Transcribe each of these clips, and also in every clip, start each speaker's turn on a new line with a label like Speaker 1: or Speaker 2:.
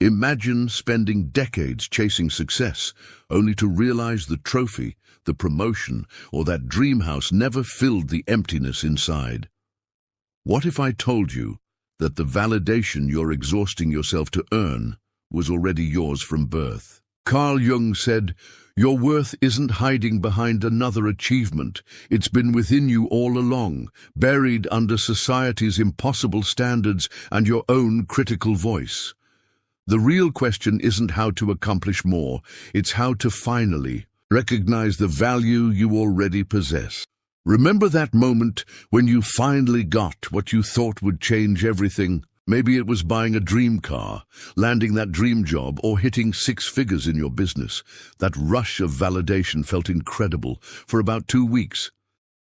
Speaker 1: Imagine spending decades chasing success, only to realize the trophy, the promotion, or that dream house never filled the emptiness inside. What if I told you that the validation you're exhausting yourself to earn was already yours from birth? Carl Jung said, "Your worth isn't hiding behind another achievement. It's been within you all along, buried under society's impossible standards and your own critical voice." The real question isn't how to accomplish more, it's how to finally recognize the value you already possess. Remember that moment when you finally got what you thought would change everything? Maybe it was buying a dream car, landing that dream job, or hitting 6 figures in your business. That rush of validation felt incredible for about 2 weeks.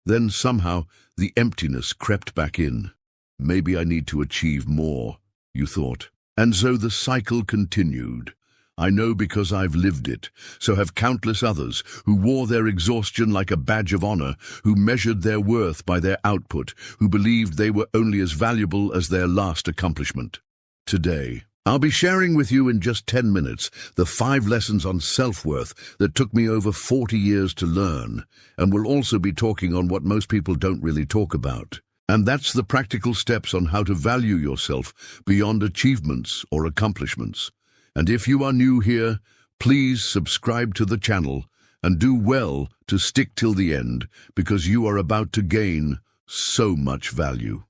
Speaker 1: Then somehow the emptiness crept back in. Maybe I need to achieve more, you thought. And so the cycle continued. I know because I've lived it, so have countless others who wore their exhaustion like a badge of honor, who measured their worth by their output, who believed they were only as valuable as their last accomplishment. Today, I'll be sharing with you in just 10 minutes the 5 lessons on self-worth that took me over 40 years to learn, and we'll also be talking on what most people don't really talk about. And that's the practical steps on how to value yourself beyond achievements or accomplishments. And if you are new here, please subscribe to the channel and do well to stick till the end, because you are about to gain so much value.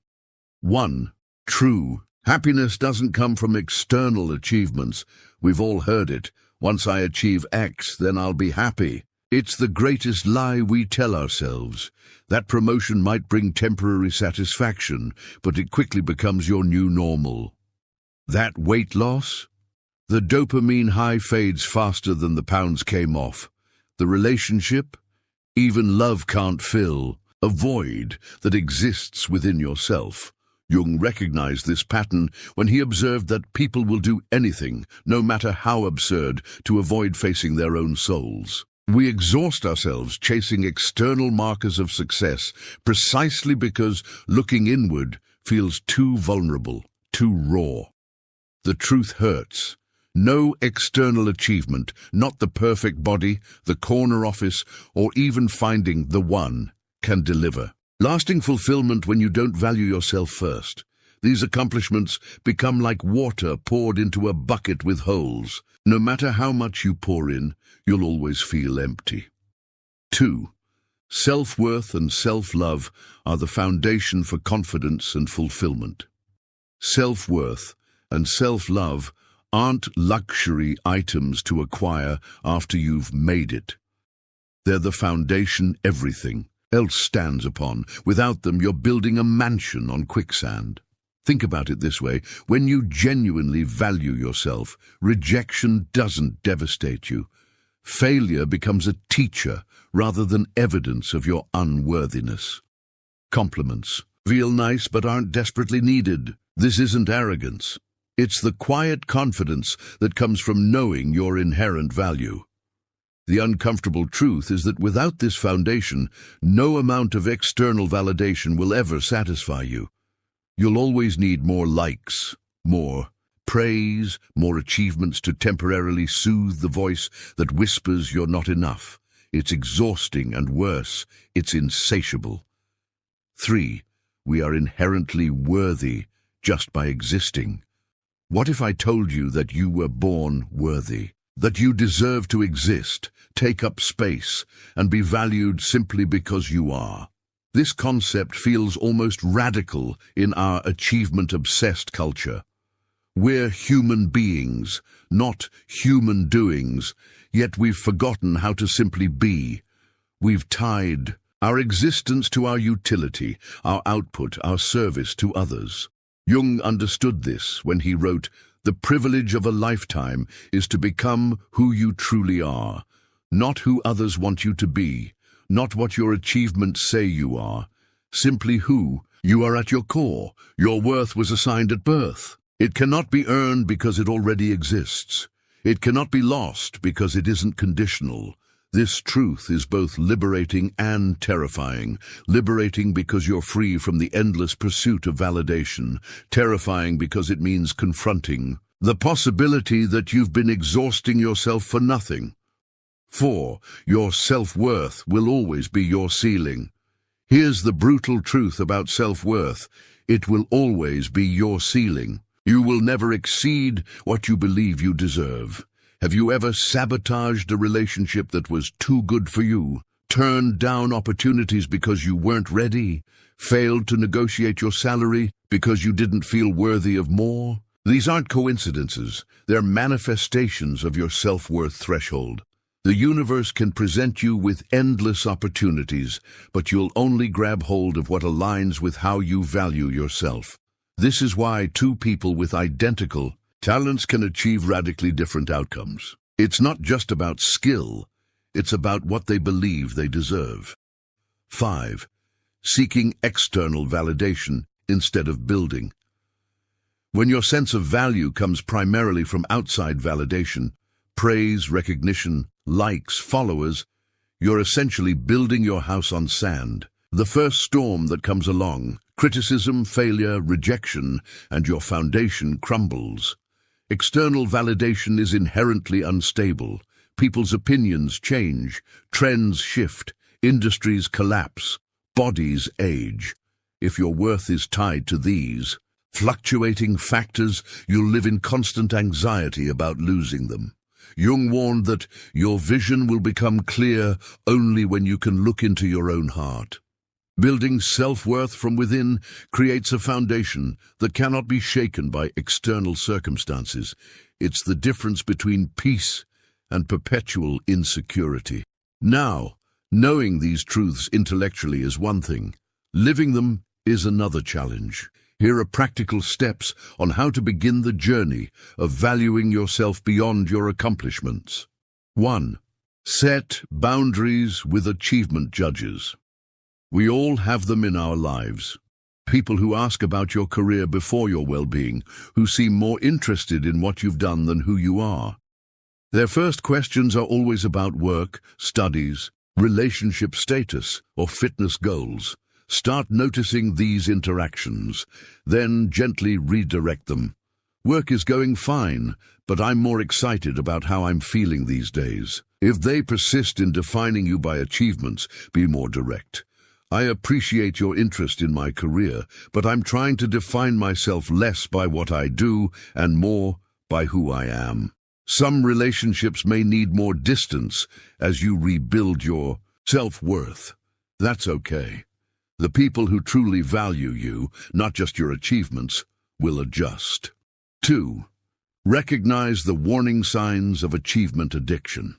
Speaker 1: 1. True happiness doesn't come from external achievements. We've all heard it. Once I achieve X, then I'll be happy. It's the greatest lie we tell ourselves. That promotion might bring temporary satisfaction, but it quickly becomes your new normal. That weight loss? The dopamine high fades faster than the pounds came off. The relationship? Even love can't fill a void that exists within yourself. Jung recognized this pattern when he observed that people will do anything, no matter how absurd, to avoid facing their own souls. We exhaust ourselves chasing external markers of success precisely because looking inward feels too vulnerable, too raw. The truth hurts. No external achievement, not the perfect body, the corner office, or even finding the one, can deliver lasting fulfillment when you don't value yourself first. These accomplishments become like water poured into a bucket with holes. No matter how much you pour in, you'll always feel empty. 2. Self-worth and self-love are the foundation for confidence and fulfillment. Self-worth and self-love aren't luxury items to acquire after you've made it. They're the foundation everything else stands upon. Without them, you're building a mansion on quicksand. Think about it this way. When you genuinely value yourself, rejection doesn't devastate you. Failure becomes a teacher rather than evidence of your unworthiness. Compliments feel nice but aren't desperately needed. This isn't arrogance. It's the quiet confidence that comes from knowing your inherent value. The uncomfortable truth is that without this foundation, no amount of external validation will ever satisfy you. You'll always need more likes, more praise, more achievements to temporarily soothe the voice that whispers you're not enough. It's exhausting, and worse, it's insatiable. 3. We are inherently worthy just by existing. What if I told you that you were born worthy, that you deserve to exist, take up space, and be valued simply because you are? This concept feels almost radical in our achievement-obsessed culture. We're human beings, not human doings, yet we've forgotten how to simply be. We've tied our existence to our utility, our output, our service to others. Jung understood this when he wrote, "The privilege of a lifetime is to become who you truly are, not who others want you to be, not what your achievements say you are, simply who you are at your core. Your worth was assigned at birth. It cannot be earned because it already exists. It cannot be lost because it isn't conditional. This truth is both liberating and terrifying. Liberating because you're free from the endless pursuit of validation. Terrifying because it means confronting The possibility that you've been exhausting yourself for nothing. 4. Your self-worth will always be your ceiling. Here's the brutal truth about self-worth. It will always be your ceiling. You will never exceed what you believe you deserve. Have you ever sabotaged a relationship that was too good for you? Turned down opportunities because you weren't ready? Failed to negotiate your salary because you didn't feel worthy of more? These aren't coincidences. They're manifestations of your self-worth threshold. The universe can present you with endless opportunities, but you'll only grab hold of what aligns with how you value yourself. This is why two people with identical talents can achieve radically different outcomes. It's not just about skill, it's about what they believe they deserve. 5. Seeking external validation instead of building. When your sense of value comes primarily from outside validation, praise, recognition, likes, followers, you're essentially building your house on sand. The first storm that comes along, criticism, failure, rejection, and your foundation crumbles. External validation is inherently unstable. People's opinions change, trends shift, industries collapse, bodies age. If your worth is tied to these fluctuating factors, you'll live in constant anxiety about losing them. Jung warned that your vision will become clear only when you can look into your own heart. Building self-worth from within creates a foundation that cannot be shaken by external circumstances. It's the difference between peace and perpetual insecurity. Now, knowing these truths intellectually is one thing. Living them is another challenge. Here are practical steps on how to begin the journey of valuing yourself beyond your accomplishments. 1. Set boundaries with achievement judges. We all have them in our lives. People who ask about your career before your well-being, who seem more interested in what you've done than who you are. Their first questions are always about work, studies, relationship status, or fitness goals. Start noticing these interactions, then gently redirect them. Work is going fine, but I'm more excited about how I'm feeling these days. If they persist in defining you by achievements, be more direct. I appreciate your interest in my career, but I'm trying to define myself less by what I do and more by who I am. Some relationships may need more distance as you rebuild your self-worth. That's okay. The people who truly value you, not just your achievements, will adjust. 2. Recognize the warning signs of achievement addiction.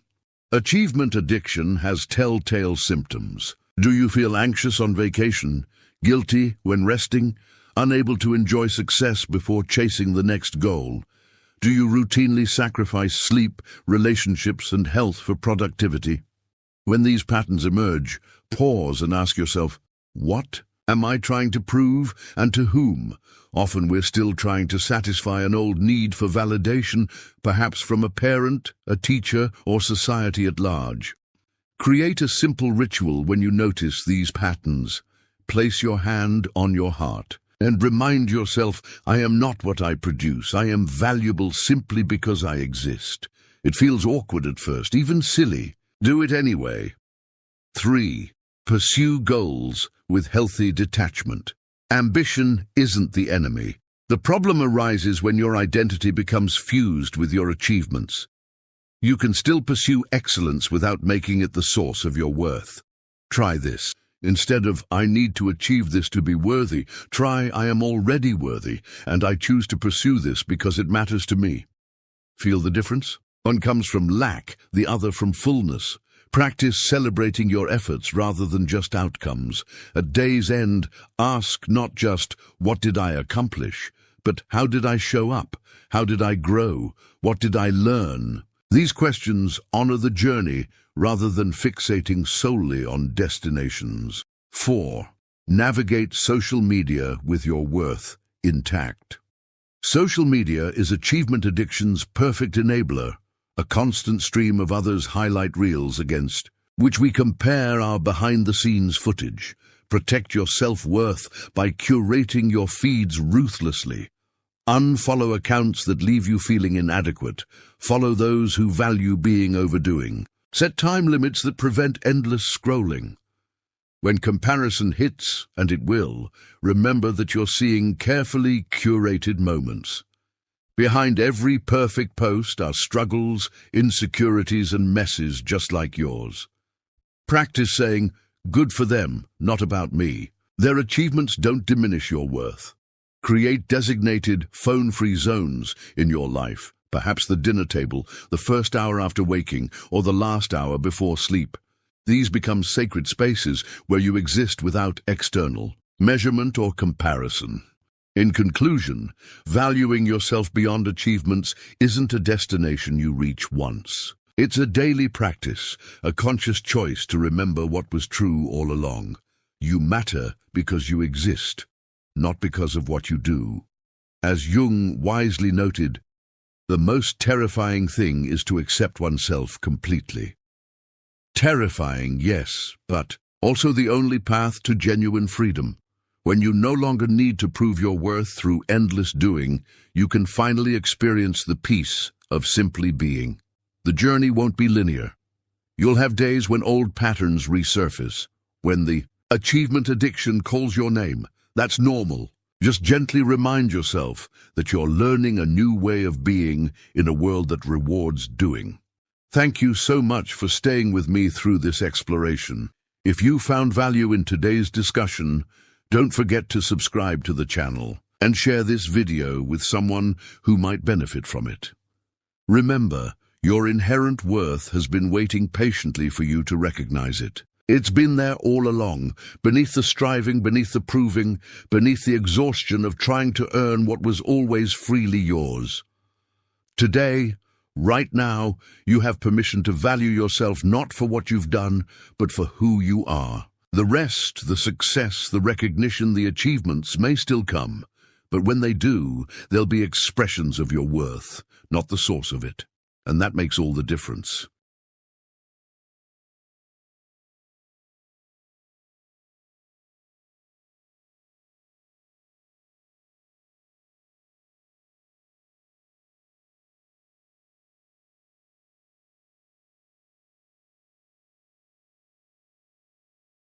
Speaker 1: Achievement addiction has telltale symptoms. Do you feel anxious on vacation, guilty when resting, unable to enjoy success before chasing the next goal? Do you routinely sacrifice sleep, relationships, and health for productivity? When these patterns emerge, pause and ask yourself, what am I trying to prove, and to whom? Often we're still trying to satisfy an old need for validation, perhaps from a parent, a teacher, or society at large. Create a simple ritual when you notice these patterns. Place your hand on your heart and remind yourself, I am not what I produce. I am valuable simply because I exist. It feels awkward at first, even silly. Do it anyway. 3. Pursue goals with healthy detachment. Ambition isn't the enemy. The problem arises when your identity becomes fused with your achievements. You can still pursue excellence without making it the source of your worth. Try this. Instead of, I need to achieve this to be worthy, try, I am already worthy, and I choose to pursue this because it matters to me. Feel the difference? One comes from lack, the other from fullness. Practice celebrating your efforts rather than just outcomes. At day's end, ask not just, what did I accomplish, but how did I show up? How did I grow? What did I learn? These questions honor the journey rather than fixating solely on destinations. 4. Navigate social media with your worth intact. Social media is achievement addiction's perfect enabler, a constant stream of others' highlight reels against which we compare our behind-the-scenes footage. Protect your self-worth by curating your feeds ruthlessly. Unfollow accounts that leave you feeling inadequate. Follow those who value being overdoing. Set time limits that prevent endless scrolling. When comparison hits, and it will, remember that you're seeing carefully curated moments. Behind every perfect post are struggles, insecurities, and messes just like yours. Practice saying, "Good for them, not about me." Their achievements don't diminish your worth. Create designated, phone-free zones in your life, perhaps the dinner table, the first hour after waking, or the last hour before sleep. These become sacred spaces where you exist without external measurement or comparison. In conclusion, valuing yourself beyond achievements isn't a destination you reach once. It's a daily practice, a conscious choice to remember what was true all along. You matter because you exist, not because of what you do. As Jung wisely noted, the most terrifying thing is to accept oneself completely. Terrifying, yes, but also the only path to genuine freedom. When you no longer need to prove your worth through endless doing, you can finally experience the peace of simply being. The journey won't be linear. You'll have days when old patterns resurface, when the achievement addiction calls your name. That's normal. Just gently remind yourself that you're learning a new way of being in a world that rewards doing. Thank you so much for staying with me through this exploration. If you found value in today's discussion, don't forget to subscribe to the channel and share this video with someone who might benefit from it. Remember, your inherent worth has been waiting patiently for you to recognize it. It's been there all along, beneath the striving, beneath the proving, beneath the exhaustion of trying to earn what was always freely yours. Today, right now, you have permission to value yourself not for what you've done, but for who you are. The rest, the success, the recognition, the achievements may still come, but when they do, they'll be expressions of your worth, not the source of it. And that makes all the difference.